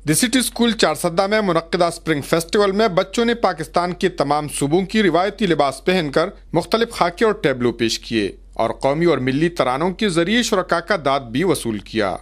دی city school Charsadda میں منعقدہ spring festival میں بچوں نے پاکستان کے تمام صوبوں کی روایتی لباس پہن کر مختلف خاکے اور ٹیبلو پیش کیے اور قومی اور ملی ترانوں کے ذریعے شرکاء کا داد بھی وصول کیا۔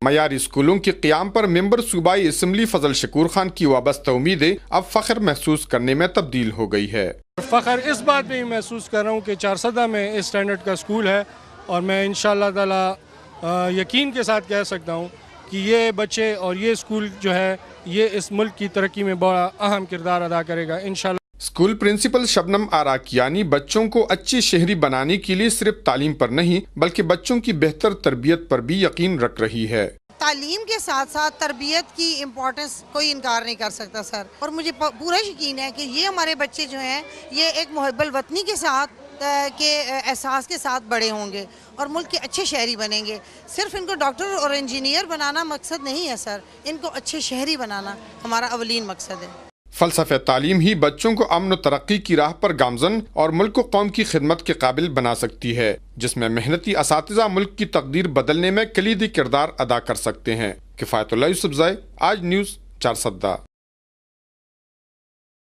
معیاری اسکولوں کے قیام پر ممبر صوبائی اسمبلی فضل شکور خان کی وابستہ امیدیں اب فخر محسوس کرنے میں تبدیل ہو گئی ہے۔ فخر اس بات پہ محسوس کر رہا ہوں کہ چارسدہ میں اس اسٹینڈرڈ کا اسکول ہے اور میں انشاءاللہ تعالی یقین کے ساتھ کہہ سکتا ہوں کہ یہ بچے اور یہ اسکول جو ہے یہ اس ملک کی ترقی میں بڑا اہم کردار ادا کرے گا انشاءاللہ۔ اسکول پرنسپل شبنم آراکیانی بچوں کو اچھی شہری بنانے کے لیے صرف تعلیم پر نہیں بلکہ بچوں کی بہتر تربیت پر بھی یقین رکھ رہی ہے۔ تعلیم کے ساتھ ساتھ تربیت کی امپورٹنس کوئی انکار نہیں کر سکتا سر، اور مجھے پورا یقین ہے کہ یہ ہمارے بچے جو ہیں یہ ایک محب الوطنی کے ساتھ کے احساس کے ساتھ بڑے ہوں گے اور ملک کے اچھے شہری بنیں گے۔ صرف ان کو ڈاکٹر اور انجینئر بنانا مقصد نہیں ہے سر، ان کو اچھے شہری بنانا ہمارا اولین مقصد ہے۔ فلسفہ تعلیم ہی بچوں کو امن و ترقی کی راہ پر گامزن اور ملک و قوم کی خدمت کے قابل بنا سکتی ہے، جس میں محنتی اساتذہ ملک کی تقدیر بدلنے میں کلیدی کردار ادا کر سکتے ہیں۔ کفایت اللہ یوسف زئی، آج نیوز، چارسدہ۔